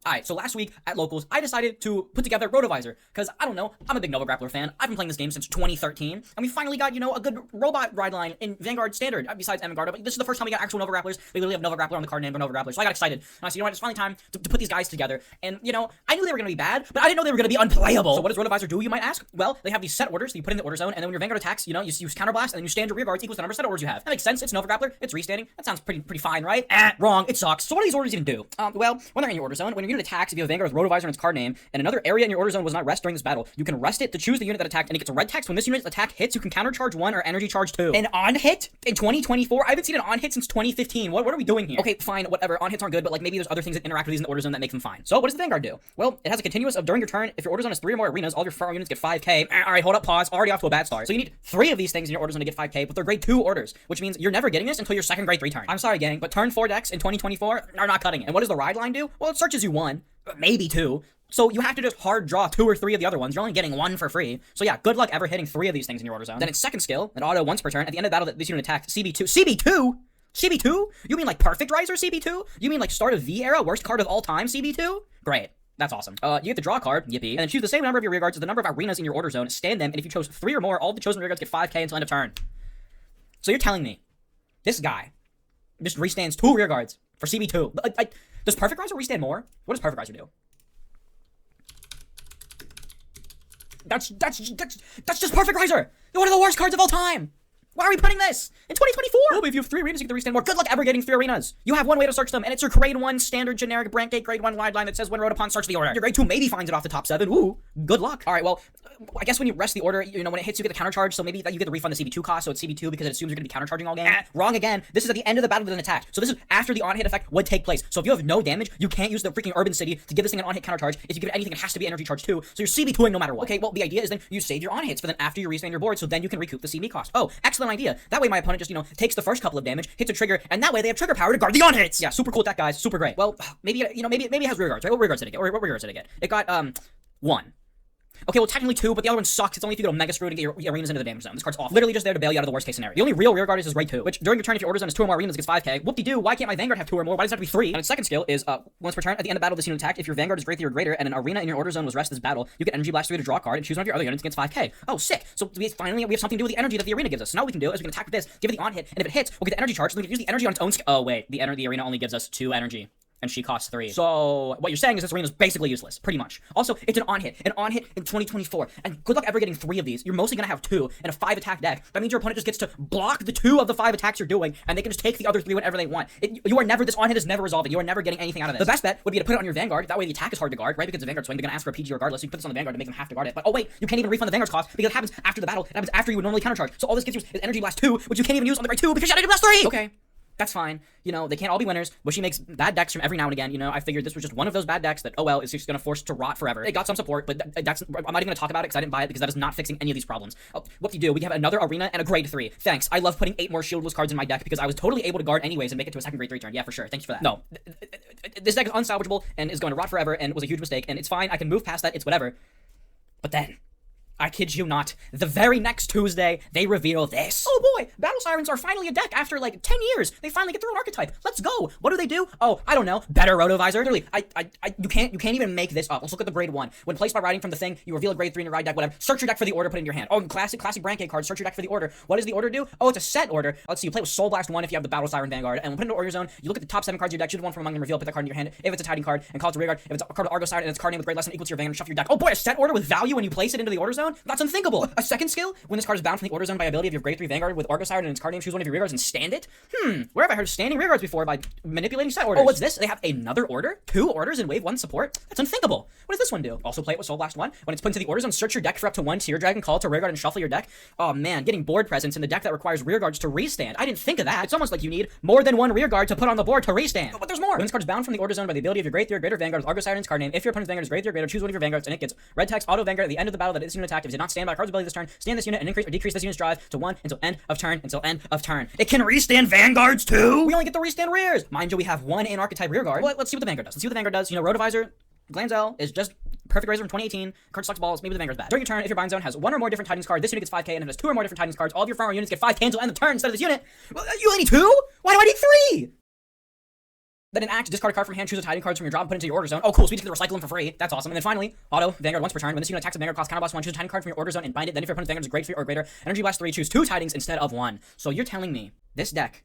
Alright, so last week at Locals, I decided to put together Rotovisor, because, I don't know, I'm a big Nova Grappler fan. I've been playing this game since 2013, and we finally got, a good robot ride line in Vanguard Standard, besides Vanguard, but this is the first time we got actual Nova Grapplers. We literally have Nova Grappler on the card name, but Nova Grappler, so I got excited. And I said, what, it's finally time to put these guys together, and, I knew they were going to be bad, but I didn't know they were going to be unplayable. So what does Rotovisor do, you might ask? Well, they have these set orders that you put in the order zone, and then when your Vanguard attacks, you use Counterblast, and then you stand your rear guards equals the number of set orders you have. That makes sense, it's Nova Grappler, it's restanding, that sounds pretty fine, right? Wrong, it sucks. So what do these orders even do? Well, when they're in your order zone, when your unit attacks, if you have Vanguard with Rotovisor in its card name, and another area in your order zone was not rest during this battle, you can rest it to choose the unit that attacked, and it gets a red text. When this unit's attack hits, you can countercharge 1 or energy charge 2. An on-hit in 2024? I haven't seen an on-hit since 2015. What are we doing here? Okay, fine, whatever. On-hits aren't good, but maybe there's other things that interact with these in the order zone that make them fine. So what does the Vanguard do? Well, it has a continuous of during your turn, if your order zone has 3 or more arenas, all your firearm units get 5k. Alright, hold up, pause. Already off to a bad start. So you need 3 of these things in your order zone to get 5k, but they're grade 2 orders, which means you're never getting this until your second grade 3 turn. I'm sorry, gang, but turn 4 decks in 2024 are not cutting it. And what does the ride line do? Well, it searches you 1, maybe 2. So you have to just hard draw 2 or 3 of the other ones. You're only getting 1 for free. So yeah, good luck ever hitting 3 of these things in your order zone. Then its second skill, an auto once per turn. At the end of the battle that this unit attacked, CB2. CB2? CB2? You mean like Perfect Riser CB2? You mean like start of V era, worst card of all time CB2? Great. That's awesome. You get to draw a card, yippee, and then choose the same number of your rear guards as the number of arenas in your order zone, stand them, and if you chose 3 or more, all the chosen rear guards get 5k until end of turn. So you're telling me, this guy just restands 2 rear guards for CB2. Does Perfect Riser restand more? What does Perfect Riser do? That's just Perfect Riser! One of the worst cards of all time! Why are we putting this? In 2024? Oh, but if you have 3 arenas, you get to restand more. Good luck ever getting 3 arenas. You have one way to search them, and it's your grade 1 standard generic branch gate grade 1 wide line that says when wrote upon search the order. Your grade 2 maybe finds it off the top 7. Ooh, good luck. Alright, well, I guess when you rest the order, when it hits, you get the counter charge, so maybe you get to refund the CB2 cost, so it's CB2 because it assumes you're going to be countercharging all game. Wrong again. This is at the end of the battle with an attack. So this is after the on-hit effect would take place. So if you have no damage, you can't use the freaking Urban City to give this thing an on-hit counter charge. If you give it anything, it has to be energy charge 2. So you're CB2ing no matter what. Okay, well, the idea is then you save your on-hits, but then after you respan your board, so then you can recoup the CB cost. Oh, excellent idea. That way my opponent just, takes the first couple of damage, hits a trigger, and that way they have trigger power to guard the on-hits. Yeah, super cool deck, guys. Super great. Well, maybe, maybe it has rear guards, right? What rear guards did it get? What rear guards did it get? It got, 1. Okay, well, technically 2, but the other one sucks. It's only if you go to Mega Screw to get your arenas into the damage zone. This card's off. Literally just there to bail you out of the worst case scenario. The only real rear guard is grade 2, which during your turn, if your order zone is 2 or more arenas, gets 5k. Whoop-de-doo, why can't my Vanguard have 2 or more? Why does it have to be 3? And its second skill is, once per turn, at the end of battle, this unit attacked. If your Vanguard is grade 3 or greater, and an arena in your order zone was rest this battle, you get Energy Blast 3 to draw a card and choose one of your other units against 5k. Oh, sick. So we have something to do with the energy that the arena gives us. So now what we can do is we can attack with this, give it the on-hit, and if it hits, we'll get the energy charge, so we can use the energy on its own skill. Oh, wait, the arena only gives us 2 energy. And she costs 3. So what you're saying is this arena is basically useless, pretty much. Also, it's an on-hit in 2024. And good luck ever getting 3 of these. You're mostly gonna have 2 in a 5 attack deck. That means your opponent just gets to block the 2 of the 5 attacks you're doing, and they can just take the other 3 whenever they want. This on-hit is never resolving. You are never getting anything out of this. The best bet would be to put it on your Vanguard. That way the attack is hard to guard, right? Because the Vanguard swing, they're gonna ask for a PG regardless. So you put this on the Vanguard to make them have to guard it. But oh wait, you can't even refund the Vanguard's cost because it happens after the battle. It happens after you would normally countercharge. So all this gives you is Energy Blast 2, which you can't even use on the grade 2 because you had Energy Blast 3! Okay. That's fine. They can't all be winners. Bushy makes bad decks from every now and again. I figured this was just one of those bad decks that, oh well, is just gonna force to rot forever. It got some support, but I'm not even gonna talk about it because I didn't buy it because that is not fixing any of these problems. Oh, what-de-do? We have another arena and a grade 3. Thanks. I love putting 8 more shieldless cards in my deck because I was totally able to guard anyways and make it to a second grade 3 turn. Yeah, for sure. Thank you for that. No. This deck is unsalvageable and is going to rot forever and was a huge mistake, and it's fine. I can move past that. It's whatever. But then, I kid you not, the very next Tuesday, they reveal this. Oh boy, Battle Sirens are finally a deck after like 10 years. They finally get their own archetype. Let's go. What do they do? Oh, I don't know. Better Rotovisor. Literally, you can't even make this up. Let's look at the grade 1. When placed by riding from the thing, you reveal a grade 3 in your ride deck, whatever. Search your deck for the order, put it in your hand. Oh, classic Branke card. Search your deck for the order. What does the order do? Oh, it's a set order. Let's see. You play with Soul Blast 1 if you have the Battle Siren Vanguard, and we'll put it into order zone. You look at the top 7 cards of your deck, choose one from among them, reveal, put that card in your hand. If it's a tiding card, and call it to rear guard. If it's a card with Argo Siren and its card name with grade less than equal to your Vanguard, shuffle your deck. Oh boy, a set order with value when you place it into the order zone? That's unthinkable. A second skill, when this card is bound from the order zone by ability of your grade 3 Vanguard with Argo Siren and its card name, choose one of your rear guards and stand it? Where have I heard of standing rear guards before by manipulating set orders? Oh, what's this? They have another order? 2 orders in wave 1 support? That's unthinkable. What does this one do? Also play it with Soul Blast 1. When it's put into the order zone, search your deck for up to 1 Tear Dragon, call it to rear guard and shuffle your deck. Oh man, getting board presence in the deck that requires rear guards to restand. I didn't think of that. It's almost like you need more than 1 rear guard to put on the board to restand. But there's more. When this card is bound from the order zone by the ability of your grade 3 or greater Vanguard with Argo Siren's card name, if your opponent's Vanguard is grade 3 or greater, choose one of your Vanguards and it gets red text auto Vanguard at the end of the battle that this unit attacked. If it did not stand by a card's ability this turn, stand this unit and increase or decrease this unit's drive to 1 until end of turn. It can restand Vanguards too? We only get the restand rears. Mind you, we have 1 in archetype rear guard. Well, let's see what the Vanguard does. Rotovisor, Glanzel is just Perfect Razor from 2018. Card sucks balls. Maybe the Vanguard's bad. During your turn, if your bind zone has 1 or more different Titans cards, this unit gets 5k, and if it has 2 or more different Titans cards, all of your farmer units get 5k until end of turn instead of this unit. Well, you only need 2? Why do I need 3? Then an act, discard a card from hand, choose a hiding cards from your drop, and put it into your order zone. Oh, cool, so we just get to recycle them for free. That's awesome. And then finally, auto, Vanguard once per turn. When this unit attacks a Vanguard, cost counterblast 1, choose a hiding card from your order zone and bind it. Then if your opponent's Vanguard is grade 3 or greater, energy blast 3, choose 2 tidings instead of 1. So you're telling me this deck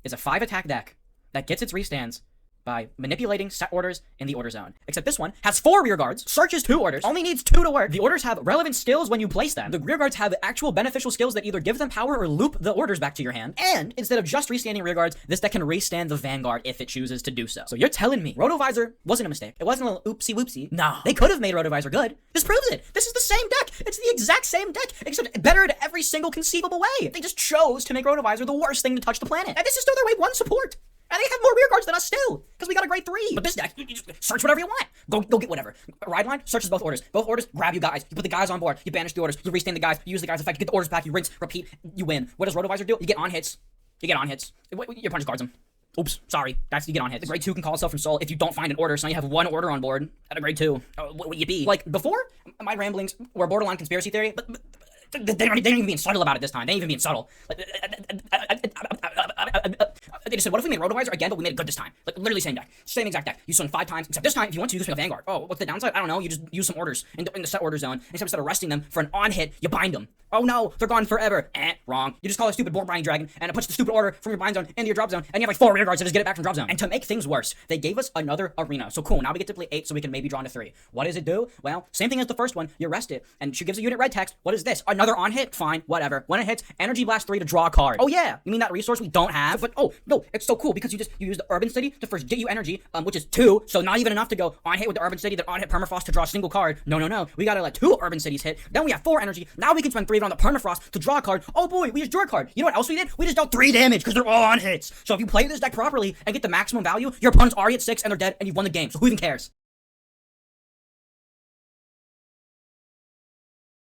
is a 5 attack deck that gets its restands by manipulating set orders in the order zone. Except this one has 4 rear guards, searches 2 orders, only needs 2 to work. The orders have relevant skills when you place them. The rear guards have actual beneficial skills that either give them power or loop the orders back to your hand. And instead of just restanding rear guards, this deck can restand the Vanguard if it chooses to do so. So you're telling me Rotovisor wasn't a mistake. It wasn't a little oopsie whoopsie. No. They could have made Rotovisor good. This proves it. This is the same deck. It's the exact same deck, except better in every single conceivable way. They just chose to make Rotovisor the worst thing to touch the planet. And this is still their wave 1 support. And they have more rear guards than us still, because we got a grade 3. But this deck, you just search whatever you want. Go get whatever. Ride line searches both orders. Both orders grab you guys. You put the guys on board. You banish the orders. You restand the guys. You use the guys' effect. You get the orders back. You rinse, repeat. You win. What does Rotovisor do? You get on hits. Your opponent guards them. Oops, sorry. That's you get on hits. The grade 2 can call itself from soul if you don't find an order, so now you have 1 order on board at a grade 2. What would you be? Like, before, my ramblings were borderline conspiracy theory, but they didn't even be subtle about it this time. They ain't even being subtle. They just said, what if we made Rotovisor again, but we made it good this time? Like, literally same deck. Same exact deck. You swing 5 times, except this time, if you want to, you swing a Vanguard. Oh, what's the downside? I don't know. You just use some orders in the set order zone. Instead of resting them for an on-hit, you bind them. Oh no, they're gone forever. Wrong. You just call a stupid board binding dragon, and it puts the stupid order from your bind zone into your drop zone, and you have like 4 rear guards to just get it back from drop zone. And to make things worse, they gave us another arena. So cool, now we get to play 8, so we can maybe draw into 3. What does it do? Well, same thing as the first one. You rest it, and she gives a unit red text. What is this? Another on-hit? Fine, whatever. When it hits, energy blast 3 to draw a card. Oh yeah, you mean that resource we don't have? But oh, no, it's so cool, because you use the Urban City to first get you energy, which is 2, so not even enough to go on-hit with the Urban City, then on-hit Permafrost to draw a single card. No. We gotta let 2 Urban Cities hit, then we have 4 energy. Now we can spend 3 of it on the Permafrost to draw a card. Oh boy, we just drew a card. You know what else we did? We just dealt 3 damage, because they're all on hits. So if you play this deck properly and get the maximum value, your opponent's already at 6 and they're dead, and you've won the game, so who even cares?